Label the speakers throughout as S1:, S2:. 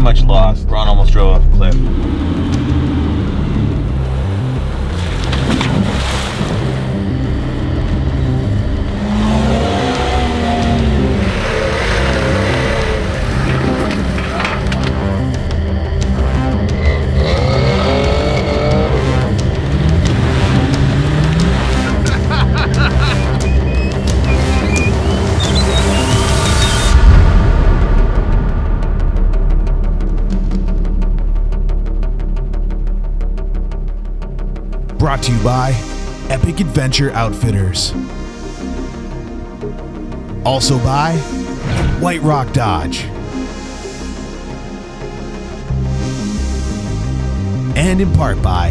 S1: pretty much lost. Ron almost drove off a cliff.
S2: Brought to you by Epic Adventure Outfitters. Also by White Rock Dodge. And in part by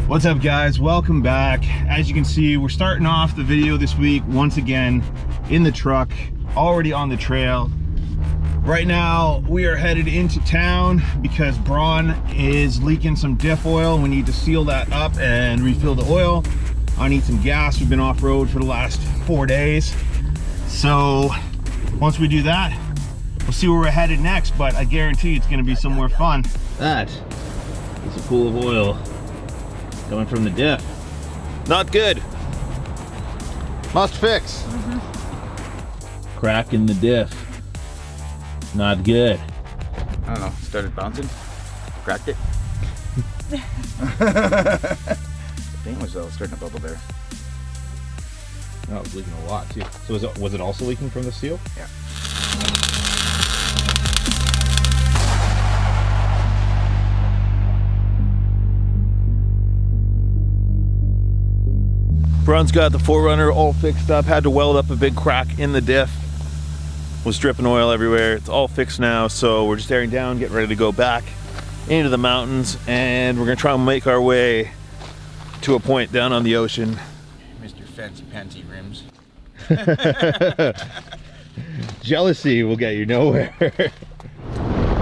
S1: What's up, guys? Welcome back. As you can see, we're starting off the video this week once again in the truck, already on the trail. Right now we are headed into town because Braun is leaking some diff oil. We need to seal that up and refill the oil. I need some gas. We've been off-road for the last 4 days, so once we do that, we'll see where we're headed next, but I guarantee it's going to be somewhere fun. That is a pool of oil coming from the diff. Not good. Must fix. Crack in the diff. Not good.
S3: I don't know, started bouncing, cracked it. The thing was starting to bubble there.
S1: Oh, it was leaking a lot too. So was it also leaking from the seal?
S3: Yeah.
S1: Braun's got the 4Runner all fixed up, had to weld up a big crack in the diff. Was dripping oil everywhere. It's all fixed now, so we're just airing down, getting ready to go back into the mountains, and we're gonna try and make our way to a point down on the ocean.
S3: Mr. Fancy Pantsy Rims.
S1: Jealousy will get you nowhere.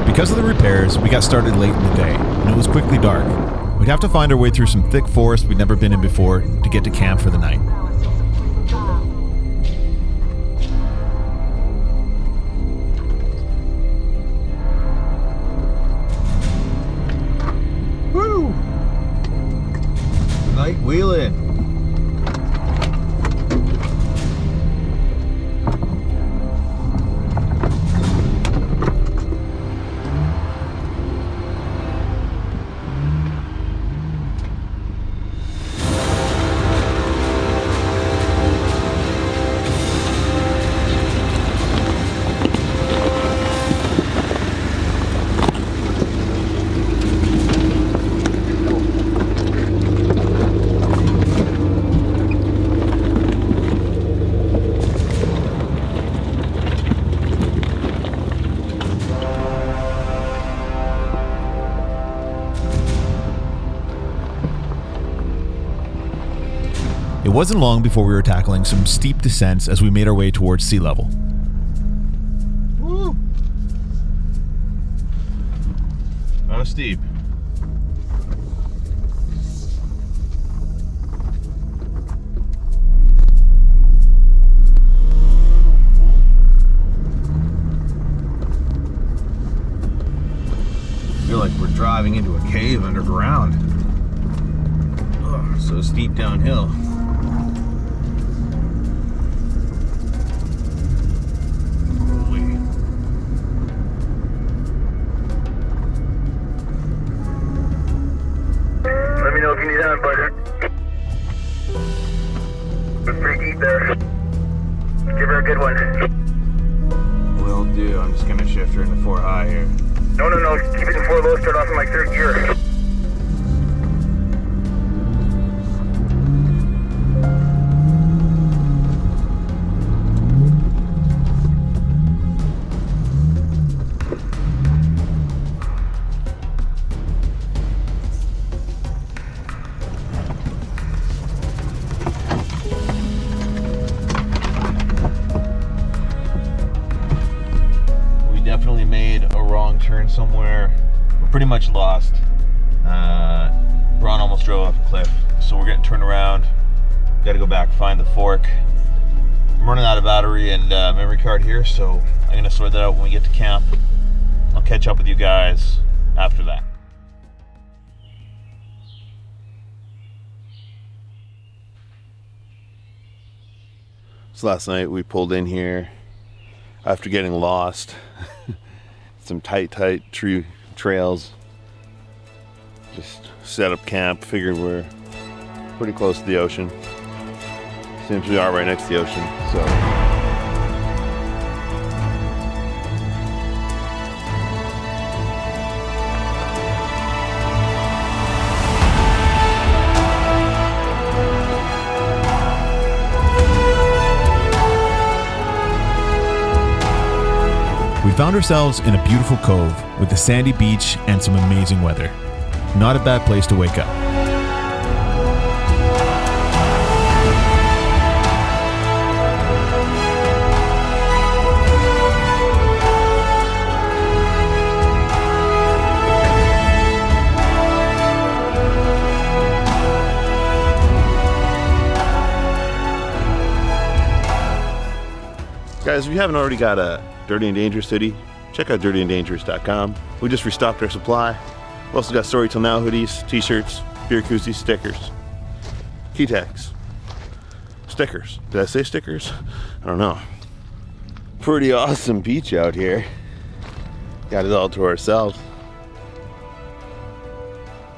S2: Because of the repairs, we got started late in the day, and it was quickly dark. We'd have to find our way through some thick forest we'd never been in before to get to camp for the night.
S1: Woo! Night wheeling.
S2: It wasn't long before we were tackling some steep descents as we made our way towards sea level.
S1: Woo! Not steep. I feel like we're driving into a cave underground. Ugh, so steep downhill.
S4: Let me know if you need help, bud. It's pretty deep there. Give her a good one.
S1: Will do. I'm just gonna shift her into 4 high here.
S4: No. Keep it in 4 low. Start off in like 3rd gear.
S1: Definitely made a wrong turn somewhere. We're pretty much lost. Braun almost drove off a cliff, so we're getting turned around. Got to go back, find the fork. I'm running out of battery and memory card here, so I'm gonna sort that out when we get to camp. I'll catch up with you guys after that. So last night we pulled in here after getting lost. Some tight tree trails. Just set up camp, figured we're pretty close to the ocean. Seems we are right next to the ocean, so.
S2: We found ourselves in a beautiful cove with a sandy beach and some amazing weather. Not a bad place to wake up.
S1: Guys, if you haven't already got a Dirty and Dangerous hoodie, check out dirtyanddangerous.com. We just restocked our supply. We also got Story Till Now hoodies, t-shirts, beer koozies, stickers, key tags, stickers. Did I say stickers? I don't know. Pretty awesome beach out here. Got it all to ourselves.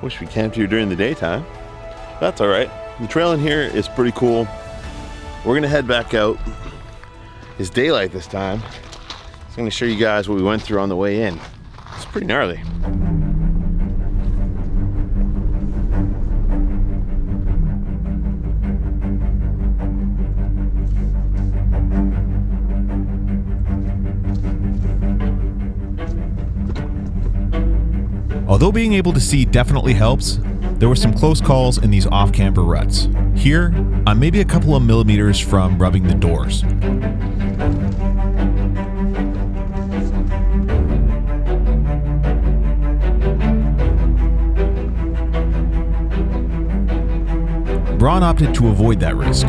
S1: Wish we camped here during the daytime. That's all right. The trail in here is pretty cool. We're gonna head back out. It's daylight this time. I'm gonna show you guys what we went through on the way in. It's pretty gnarly.
S2: Although being able to see definitely helps, there were some close calls in these off-camber ruts. Here, I'm maybe a couple of millimeters from rubbing the doors. Braun opted to avoid that risk.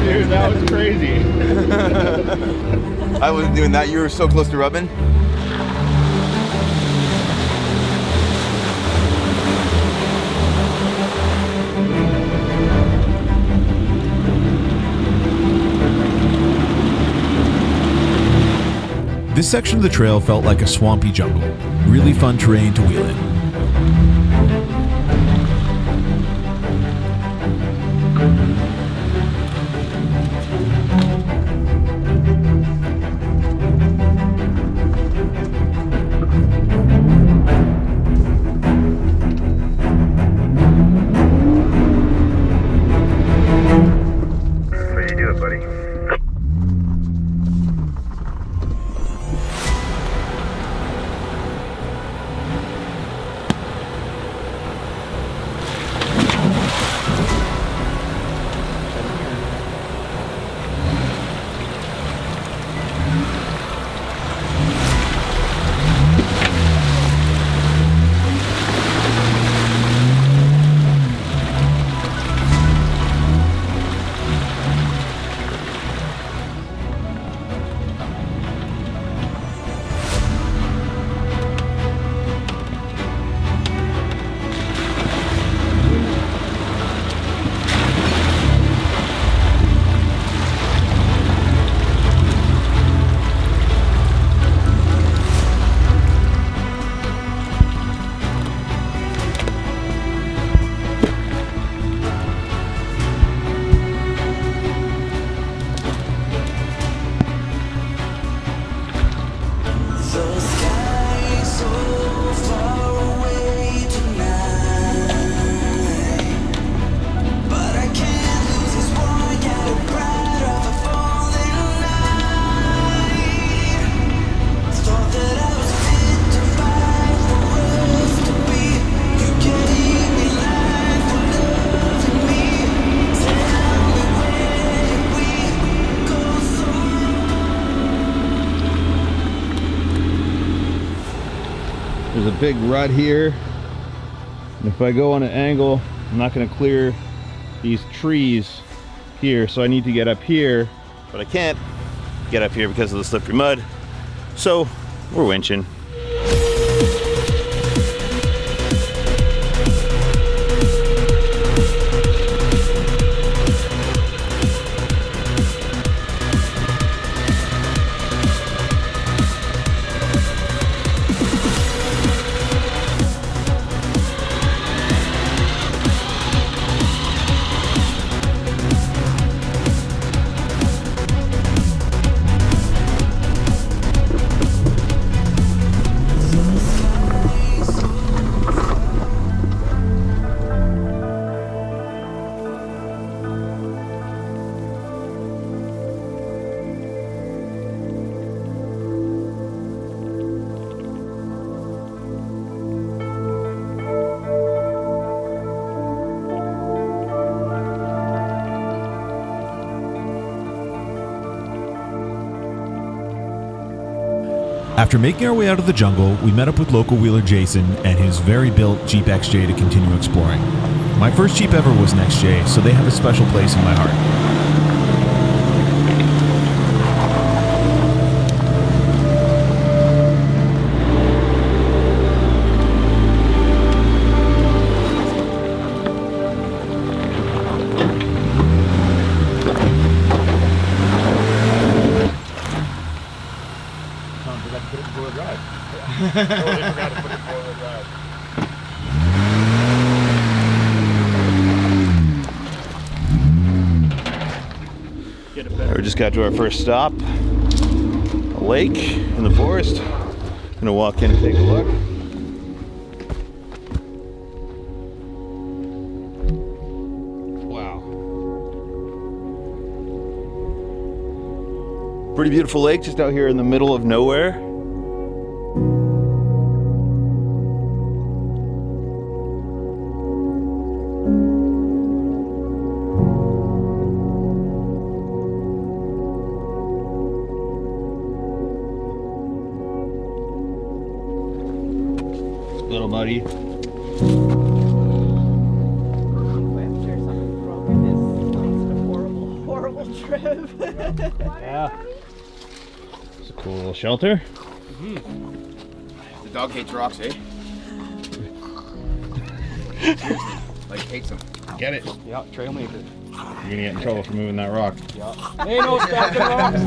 S1: Dude, that was crazy.
S3: I wasn't doing that. You were so close to rubbing.
S2: This section of the trail felt like a swampy jungle. Really fun terrain to wheel in.
S4: How you doing, buddy?
S1: big rut here. And if I go on an angle, I'm not going to clear these trees here. So I need to get up here, but I can't get up here because of the slippery mud. So we're winching.
S2: After making our way out of the jungle, we met up with local wheeler Jason and his very built Jeep XJ to continue exploring. My first Jeep ever was an XJ, so they have a special place in my heart. We just got to our first stop, a lake in the forest. Gonna walk in and take a look. Wow. Pretty beautiful lake just out here in the middle of nowhere. Little buddy.
S5: After something broken is a horrible trip.
S1: Yeah. It's a cool little shelter.
S3: The dog hates rocks, eh? Like, hates them.
S1: Get it.
S6: Yeah, trailmaker.
S1: You're gonna get in trouble for moving that rock.
S6: Hey, no stacking rocks.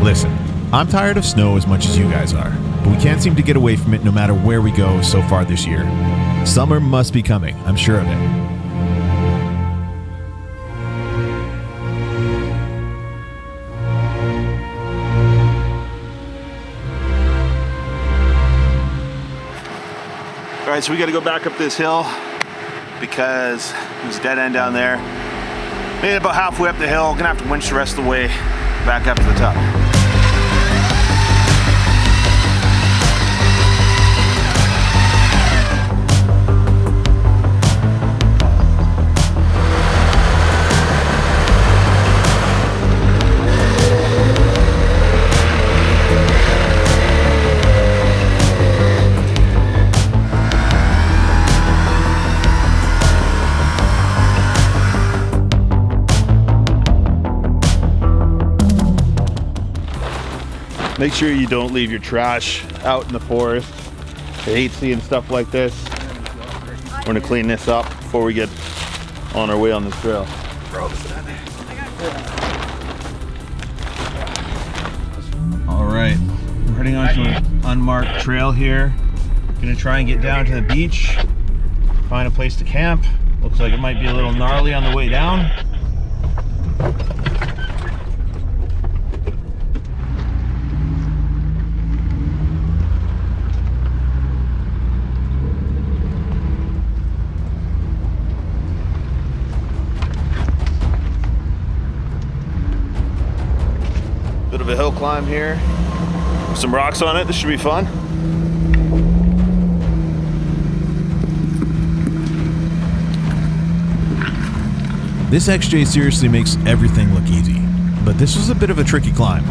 S2: Listen, I'm tired of snow as much as you guys are, but we can't seem to get away from it no matter where we go so far this year. Summer must be coming, I'm sure of it.
S1: All right, so we got to go back up this hill because there's a dead end down there. Made it about halfway up the hill. Gonna have to winch the rest of the way back up to the top. Make sure you don't leave your trash out in the forest. I hate seeing stuff like this. We're gonna clean this up before we get on our way on this trail. All right, we're heading onto an unmarked trail here. Gonna try and get down to the beach, find a place to camp. Looks like it might be a little gnarly on the way down. Bit of a hill climb here. Some rocks on it. This should be fun.
S2: This XJ seriously makes everything look easy, but this was a bit of a tricky climb.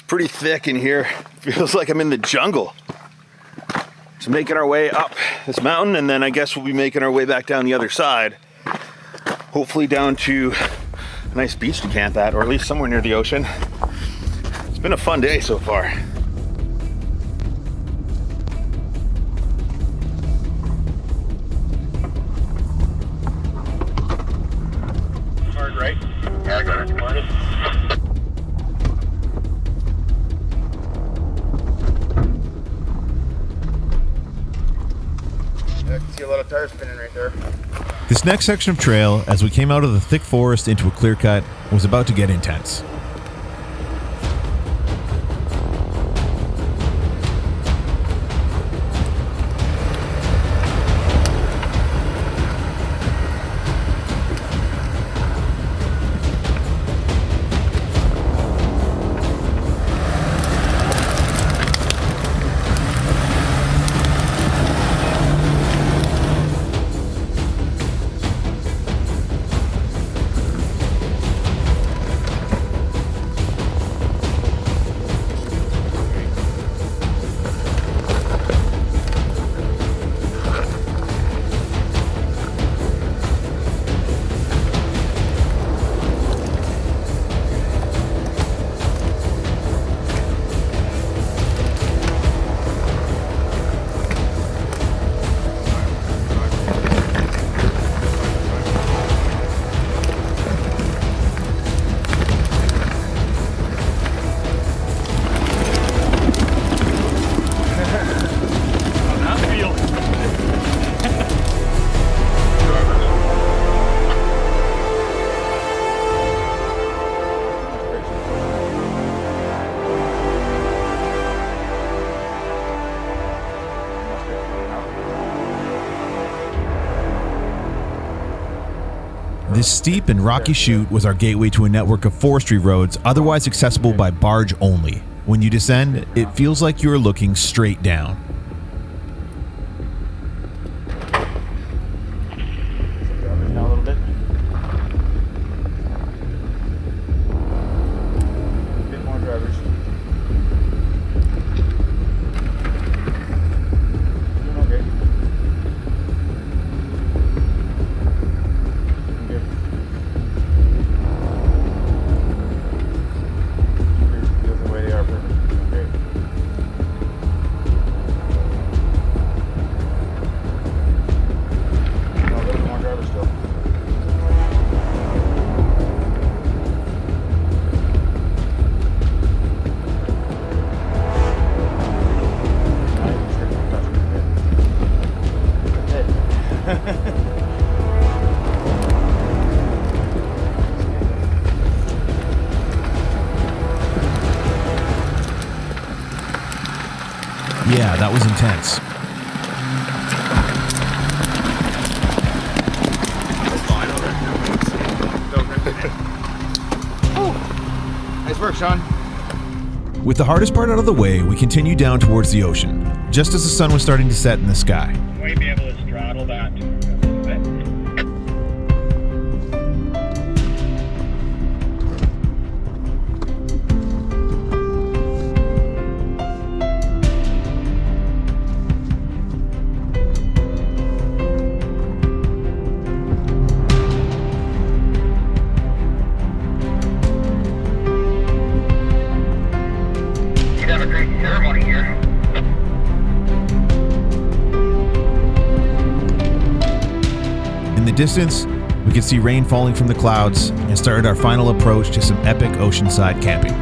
S1: Pretty thick in here. Feels like I'm in the jungle. Just making our way up this mountain, and then I guess we'll be making our way back down the other side. Hopefully down to a nice beach to camp at, or at least somewhere near the ocean. It's been a fun day so far.
S4: Hard right? Yeah, I got it.
S1: I can see a lot of tires spinning right there.
S2: This next section of trail, as we came out of the thick forest into a clear cut, was about to get intense. This steep and rocky chute was our gateway to a network of forestry roads otherwise accessible by barge only. When you descend, it feels like you're looking straight down.
S3: Now a little bit. A bit more drivers. Doing okay. Good. Feels the way they are perfect. Great. A little bit more drivers still.
S2: Yeah, that was intense.
S3: Nice work, Sean.
S2: With the hardest part out of the way, we continued down towards the ocean, just as the sun was starting to set in the sky.
S4: Might be able to straddle that. You'd have a great ceremony here.
S2: In the distance, we could see rain falling from the clouds and started our final approach to some epic oceanside camping.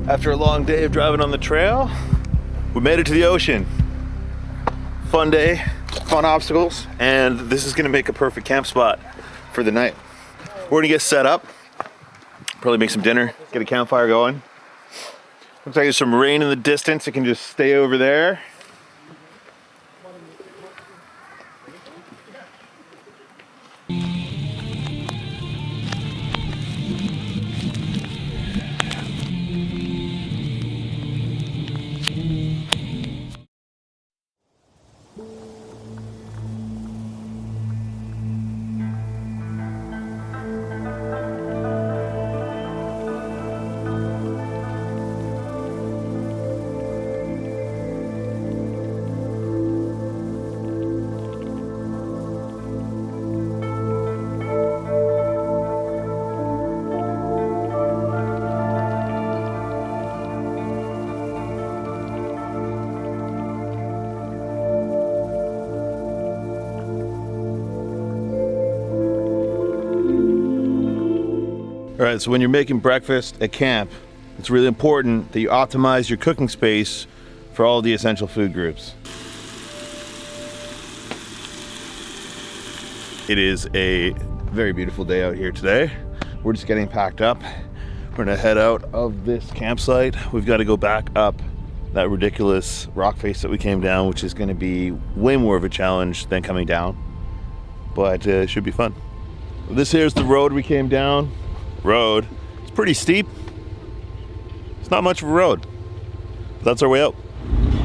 S1: After a long day of driving on the trail, we made it to the ocean. Fun day, fun obstacles, and this is gonna make a perfect camp spot for the night. We're gonna get set up, probably make some dinner, get a campfire going. Looks like there's some rain in the distance. It can just stay over there. All right, so when you're making breakfast at camp, it's really important that you optimize your cooking space for all the essential food groups. It is a very beautiful day out here today. We're just getting packed up. We're gonna head out of this campsite. We've got to go back up that ridiculous rock face that we came down, which is gonna be way more of a challenge than coming down, but it should be fun. This here's the road we came down. It's pretty steep. It's not much of a road. That's our way out.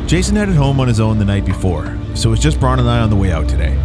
S2: Jason headed home on his own the night before, so it's just Braun and I on the way out today.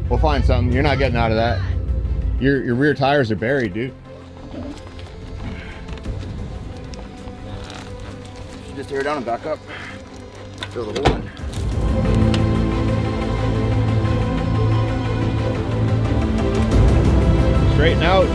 S1: We'll find something. You're not getting out of that. Your rear tires are buried, dude.
S3: Should just tear down and back up. Fill the hole in.
S1: Straighten out.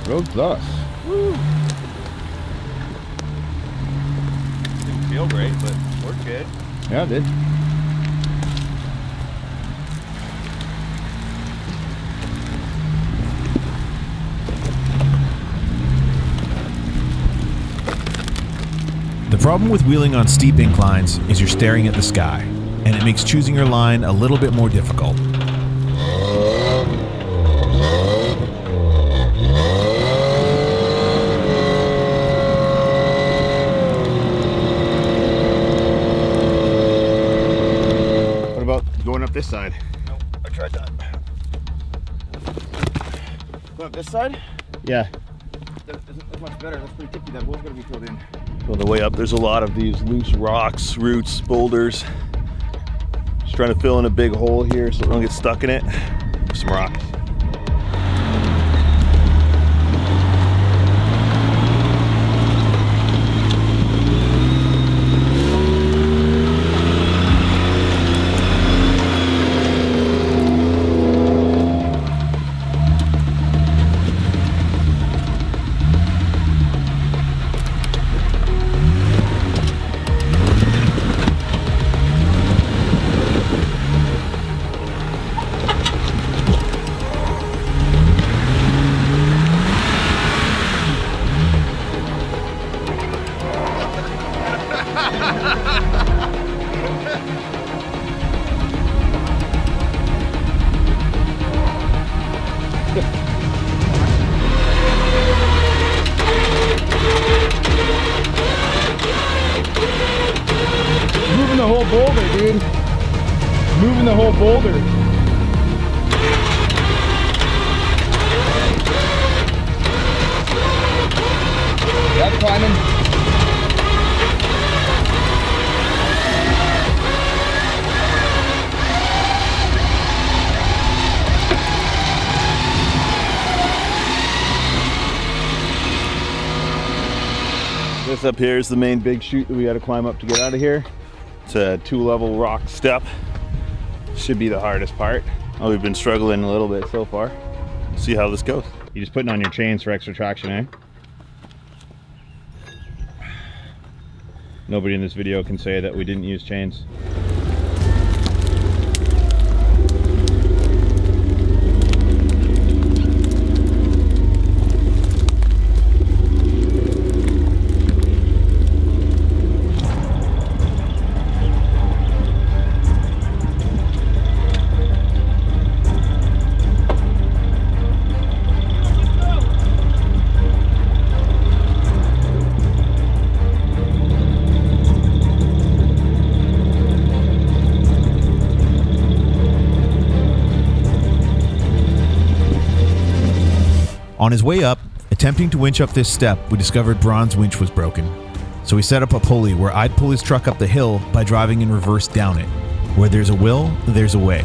S1: Road's thus.
S3: Didn't feel great, but worked good.
S1: Yeah, it did.
S2: The problem with wheeling on steep inclines is you're staring at the sky, and it makes choosing your line a little bit more difficult.
S1: What about going up this side?
S3: Nope, I tried that. Going up this side?
S1: Yeah.
S3: That isn't much better. That's pretty tippy. That wheel's gonna be filled in.
S7: On the way up, there's a lot of these loose rocks, roots, boulders. Just trying to fill in a big hole here so we don't get stuck in it. Some rocks.
S1: Moving the whole boulder, dude. Moving the whole boulder. That's climbing.
S7: This up here is the main big chute that we got to climb up to get out of here. It's a 2-level rock step. Should be the hardest part. Oh, we've been struggling a little bit so far. See how this goes.
S1: You just putting on your chains for extra traction, eh? Nobody in this video can say that we didn't use chains.
S2: On his way up, attempting to winch up this step, we discovered Braun's winch was broken. So we set up a pulley where I'd pull his truck up the hill by driving in reverse down it. Where there's a will, there's a way.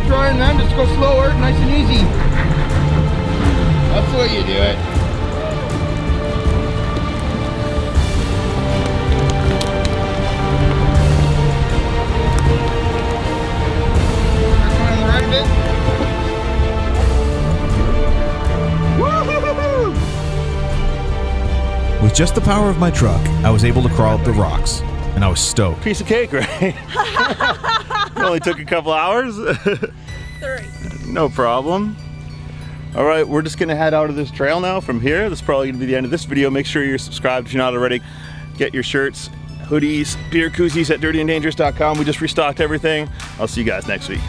S1: trying, man. Just go slower, nice and easy. That's the way you do it. On the right a bit.
S2: With just the power of my truck, I was able to crawl up the rocks, and I was stoked.
S7: Piece of cake, right? It only took a couple hours.
S5: 3.
S7: No problem. All right, we're just gonna head out of this trail now from here. This is probably gonna be the end of this video. Make sure you're subscribed if you're not already. Get your shirts, hoodies, beer koozies at dirtyanddangerous.com. We just restocked everything. I'll see you guys next week.